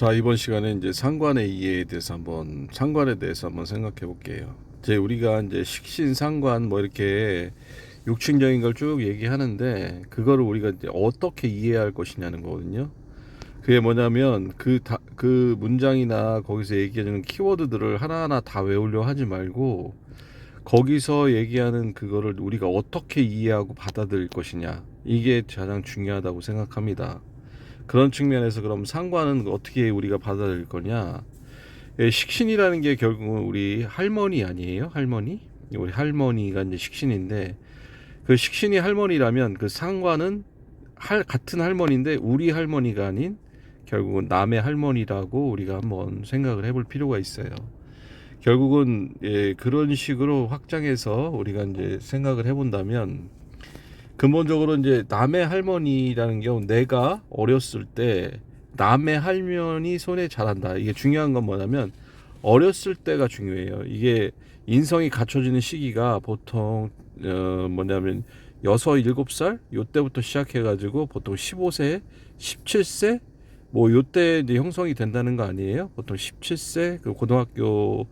자, 이번 시간에 이제 상관의 이해에 대해서 상관에 대해서 한번 생각해 볼게요. 이제 우리가 이제 식신, 상관 뭐 이렇게 육칭적인 걸 쭉 얘기하는데 그거를 우리가 이제 어떻게 이해할 것이냐는 거거든요. 그게 뭐냐면 그 문장이나 거기서 얘기하는 키워드들을 하나하나 다 외우려 하지 말고 거기서 얘기하는 그거를 우리가 어떻게 이해하고 받아들일 것이냐. 이게 가장 중요하다고 생각합니다. 그런 측면에서 그럼 상관은 어떻게 우리가 받아들일 거냐? 식신이라는 게 결국은 우리 할머니 아니에요? 할머니? 우리 할머니가 이제 식신인데 그 식신이 할머니라면 그 상관은 같은 할머니인데 우리 할머니가 아닌 결국은 남의 할머니라고 우리가 한번 생각을 해볼 필요가 있어요. 결국은 그런 식으로 확장해서 우리가 이제 생각을 해본다면 근본적으로 이제 남의 할머니라는 경우 내가 어렸을 때 남의 할머니 손에 자란다. 이게 중요한 건 뭐냐면 어렸을 때가 중요해요. 이게 인성이 갖춰지는 시기가 보통 뭐냐면 6, 7살 요때부터 시작해 가지고 보통 15세, 17세 뭐 요때 이제 형성이 된다는 거 아니에요? 보통 17세 그 고등학교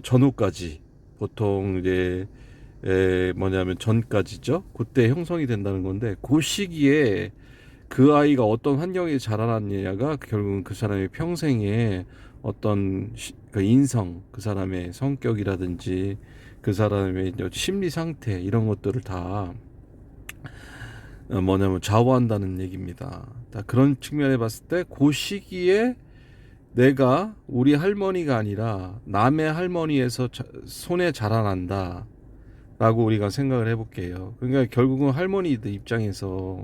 전후까지 보통 이제 뭐냐면 전까지죠. 그때 형성이 된다는 건데 그 시기에 그 아이가 어떤 환경에 자라났느냐가 결국은 그 사람의 평생에 어떤 그 인성, 그 사람의 성격이라든지 그 사람의 심리 상태 이런 것들을 다 뭐냐면 좌우한다는 얘기입니다. 그런 측면에 봤을 때 그 시기에 내가 우리 할머니가 아니라 남의 할머니에서 손에 자라난다. 라고 우리가 생각을 해볼게요. 그러니까 결국은 할머니들 입장에서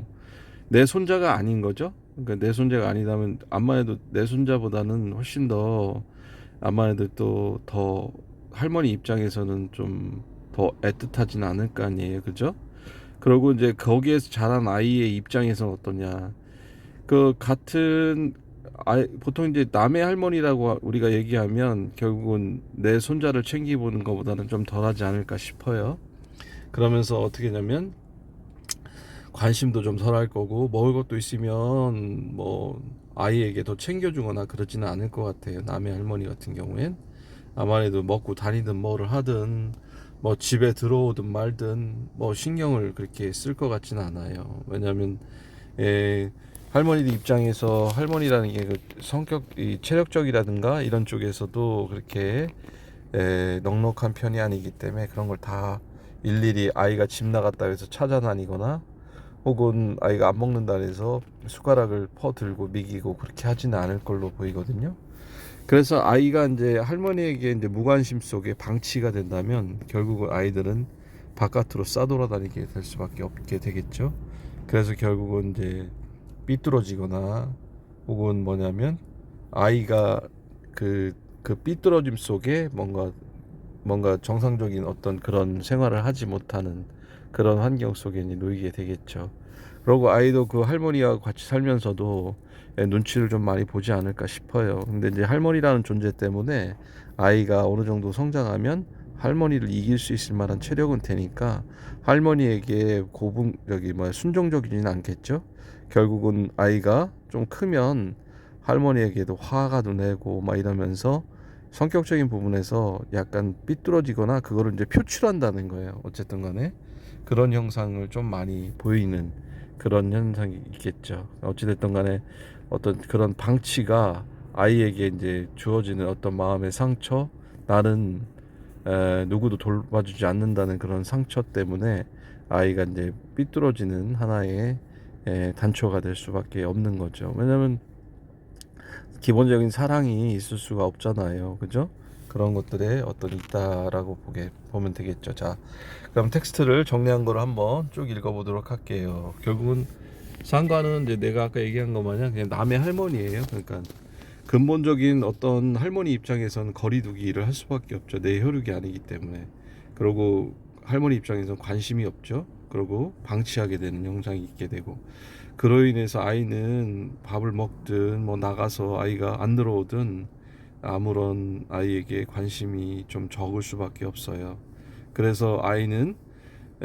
내 손자가 아닌 거죠. 그러니까 내 손자가 아니다면 암만 해도 내 손자보다는 훨씬 더 암만 해도 또 더 할머니 입장에서는 좀 더 애틋하진 않을 거 아니에요. 그죠? 그리고 이제 거기에서 자란 아이의 입장에서는 어떠냐. 그 같은 보통 이제 남의 할머니라고 우리가 얘기하면 결국은 내 손자를 챙기보는 것보다는 좀 덜하지 않을까 싶어요. 그러면서 어떻게 하냐면 관심도 좀 덜 할 거고 먹을 것도 있으면 뭐 아이에게 더 챙겨주거나 그러지는 않을 것 같아요. 남의 할머니 같은 경우엔 아무래도 먹고 다니든 뭐를 하든 뭐 집에 들어오든 말든 뭐 신경을 그렇게 쓸 것 같지는 않아요. 왜냐하면 할머니들 입장에서 할머니라는 게 그 성격, 이 체력적이라든가 이런 쪽에서도 그렇게 넉넉한 편이 아니기 때문에 그런 걸 다 일일이 아이가 집 나갔다 해서 찾아다니거나 혹은 아이가 안 먹는다 해서 숟가락을 퍼들고 미기고 그렇게 하지는 않을 걸로 보이거든요. 그래서 아이가 이제 할머니에게 이제 무관심 속에 방치가 된다면 결국은 아이들은 바깥으로 싸돌아다니게 될 수밖에 없게 되겠죠. 그래서 결국은 이제 삐뚤어지거나 혹은 뭐냐면 아이가 그 삐뚤어짐 속에 뭔가 정상적인 어떤 그런 생활을 하지 못하는 그런 환경 속에 놓이게 되겠죠. 그리고 아이도 그 할머니와 같이 살면서도 눈치를 좀 많이 보지 않을까 싶어요. 근데 이제 할머니라는 존재 때문에 아이가 어느 정도 성장하면 할머니를 이길 수 있을 만한 체력은 되니까 할머니에게 순종적이지는 않겠죠. 결국은 아이가 좀 크면 할머니에게도 화가 내고 막 이러면서 성격적인 부분에서 약간 삐뚤어지거나 그거를 이제 표출한다는 거예요. 어쨌든 간에 그런 형상을 좀 많이 보이는 그런 현상이 있겠죠. 어찌됐든 간에 어떤 그런 방치가 아이에게 이제 주어지는 어떤 마음의 상처, 나는 누구도 돌봐주지 않는다는 그런 상처 때문에 아이가 이제 삐뚤어지는 하나의 단초가 될 수밖에 없는 거죠. 왜냐하면 기본적인 사랑이 있을 수가 없잖아요. 그죠? 그런 것들에 어떤 있다라고 보면 되겠죠. 자, 그럼 텍스트를 정리한 거를 한번 쭉 읽어보도록 할게요. 결국은 상관은 이제 내가 아까 얘기한 것 마냥 그냥 남의 할머니예요. 그러니까 근본적인 어떤 할머니 입장에서는 거리두기를 할 수밖에 없죠. 내 혈육이 아니기 때문에. 그리고 할머니 입장에서는 관심이 없죠. 그리고 방치하게 되는 현상이 있게 되고 그로 인해서 아이는 밥을 먹든 뭐 나가서 아이가 안 들어오든 아무런 아이에게 관심이 좀 적을 수밖에 없어요. 그래서 아이는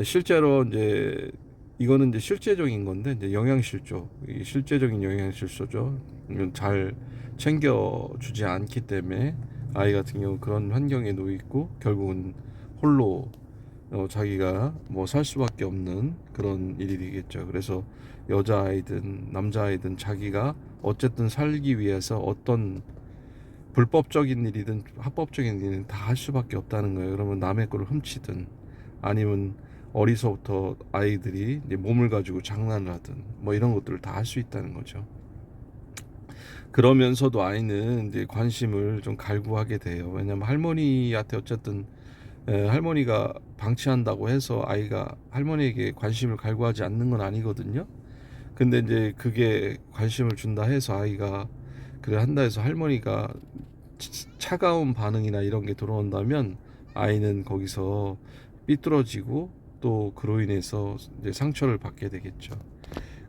실제로 이제 이거는 이제 실제적인 건데 이제 영양실조, 이 실제적인 영양실조죠. 이건 잘 챙겨주지 않기 때문에 아이 같은 경우 그런 환경에 놓여 있고 결국은 홀로 자기가 뭐 살 수밖에 없는 그런 일이 되겠죠. 그래서 여자아이든 남자아이든 자기가 어쨌든 살기 위해서 어떤 불법적인 일이든 합법적인 일이든 다 할 수밖에 없다는 거예요. 그러면 남의 거를 훔치든 아니면 어리서부터 아이들이 이제 몸을 가지고 장난을 하든 뭐 이런 것들을 다 할 수 있다는 거죠. 그러면서도 아이는 이제 관심을 좀 갈구하게 돼요. 왜냐면 할머니한테 어쨌든 할머니가 방치한다고 해서 아이가 할머니에게 관심을 갈구하지 않는 건 아니거든요. 근데 이제 그게 관심을 준다 해서 아이가 그래 한다 해서 할머니가 차가운 반응이나 이런 게 들어온다면 아이는 거기서 삐뚤어지고 또 그로 인해서 이제 상처를 받게 되겠죠.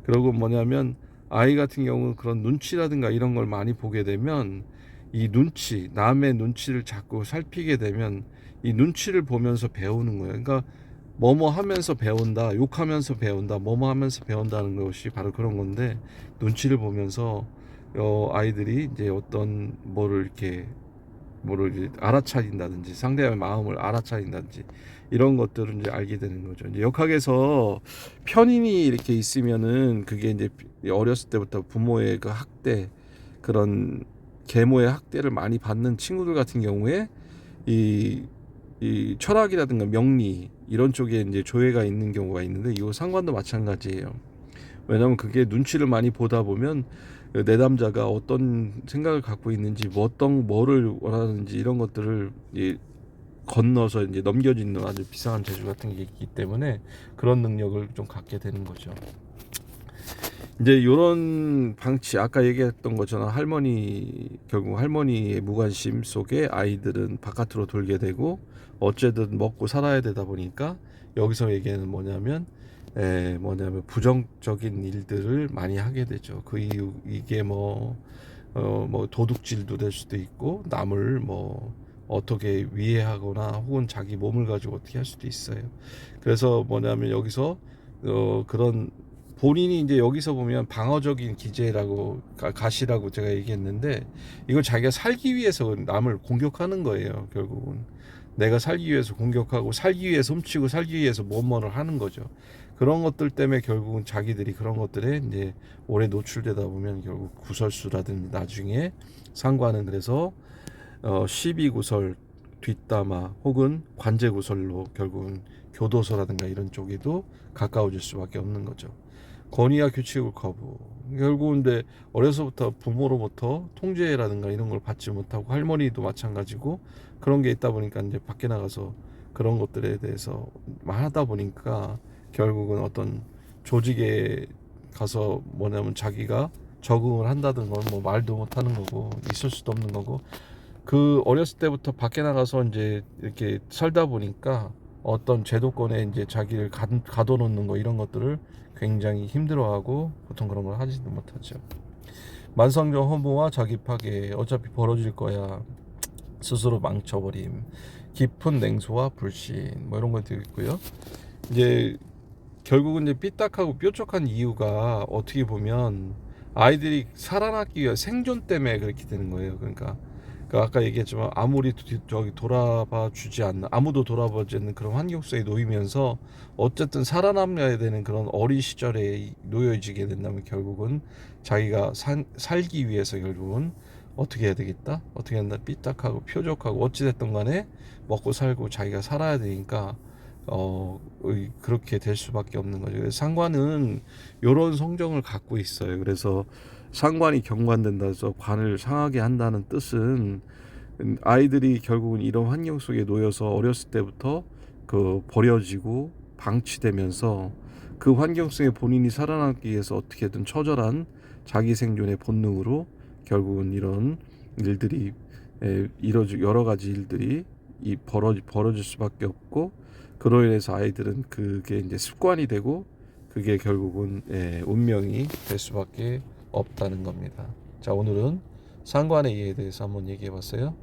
그리고 뭐냐면 아이 같은 경우는 그런 눈치라든가 이런 걸 많이 보게 되면 이 눈치, 남의 눈치를 자꾸 살피게 되면 이 눈치를 보면서 배우는 거예요. 그러니까 뭐뭐 하면서 배운다, 욕하면서 배운다, 뭐뭐 하면서 배운다는 것이 바로 그런 건데 눈치를 보면서 아이들이 이제 어떤 뭐를 이제 알아차린다든지 상대의 마음을 알아차린다든지 이런 것들을 이제 알게 되는 거죠. 이제 역학에서 편인이 이렇게 있으면은 그게 이제 어렸을 때부터 부모의 그 학대 그런 계모의 학대를 많이 받는 친구들 같은 경우에 이, 이 철학이라든가 명리 이런 쪽에 이제 조예가 있는 경우가 있는데 이 상관도 마찬가지예요. 왜냐하면 그게 눈치를 많이 보다 보면 내담자가 어떤 생각을 갖고 있는지 뭐 어떤 뭐를 원하는지 이런 것들을 건너서 이제 넘겨지는 아주 비상한 재주 같은 게 있기 때문에 그런 능력을 좀 갖게 되는 거죠. 이제 이런 방치 아까 얘기했던 것처럼 결국 할머니의 무관심 속에 아이들은 바깥으로 돌게 되고 어쨌든 먹고 살아야 되다 보니까 여기서 얘기하는 뭐냐면 부정적인 일들을 많이 하게 되죠. 그 이유 이게 뭐 도둑질도 될 수도 있고 남을 뭐 어떻게 위해하거나 혹은 자기 몸을 가지고 어떻게 할 수도 있어요. 그래서 뭐냐면 여기서 그런 본인이 이제 여기서 보면 방어적인 기제라고 가시라고 제가 얘기했는데 이건 자기가 살기 위해서 남을 공격하는 거예요. 결국은 내가 살기 위해서 공격하고 살기 위해서 훔치고 살기 위해서 뭐뭐를 하는 거죠. 그런 것들 때문에 결국은 자기들이 그런 것들에 이제 오래 노출되다 보면 결국 구설수라든지 나중에 상관은 그래서 12구설 뒷담화 혹은 관제구설로 결국은 교도소라든가 이런 쪽에도 가까워질 수밖에 없는 거죠. 권위와 규칙을 거부. 결국은 근데 어려서부터 부모로부터 통제라든가 이런 걸 받지 못하고 할머니도 마찬가지고 그런 게 있다 보니까 이제 밖에 나가서 그런 것들에 대해서 하다 보니까 결국은 어떤 조직에 가서 뭐냐면 자기가 적응을 한다든 건 뭐 말도 못하는 거고 있을 수도 없는 거고 그 어렸을 때부터 밖에 나가서 이제 이렇게 살다 보니까 어떤 제도권에 이제 자기를 가둬놓는 거 이런 것들을 굉장히 힘들어하고 보통 그런 걸 하지도 못하죠. 만성적 허무와 자기 파괴 어차피 벌어질 거야 스스로 망쳐버림 깊은 냉소와 불신 뭐 이런 것도 있고요. 이제 결국은 이제 삐딱하고 뾰족한 이유가 어떻게 보면 아이들이 살아남기 위해 생존 때문에 그렇게 되는 거예요. 그러니까 아까 얘기했지만 아무리 저기 돌아봐 주지 않는 아무도 돌아보지 않는 그런 환경 속에 놓이면서 어쨌든 살아남아야 되는 그런 어린 시절에 놓여지게 된다면 결국은 자기가 살기 위해서 결국은 어떻게 해야 되겠다? 어떻게 한다? 삐딱하고 표적하고 어찌됐든 간에 먹고 살고 자기가 살아야 되니까 그렇게 될 수밖에 없는 거죠. 그래서 상관은 이런 성정을 갖고 있어요. 그래서 상관이 경관된다 해서 관을 상하게 한다는 뜻은 아이들이 결국은 이런 환경 속에 놓여서 어렸을 때부터 그 버려지고 방치되면서 그 환경 속에 본인이 살아남기 위해서 어떻게든 처절한 자기 생존의 본능으로 결국은 이런 일들이 여러 가지 일들이 벌어질 수밖에 없고 그로 인해서 아이들은 그게 이제 습관이 되고 그게 결국은 운명이 될 수밖에 없다는 겁니다. 자, 오늘은 상관의 이해에 대해서 한번 얘기해 봤어요.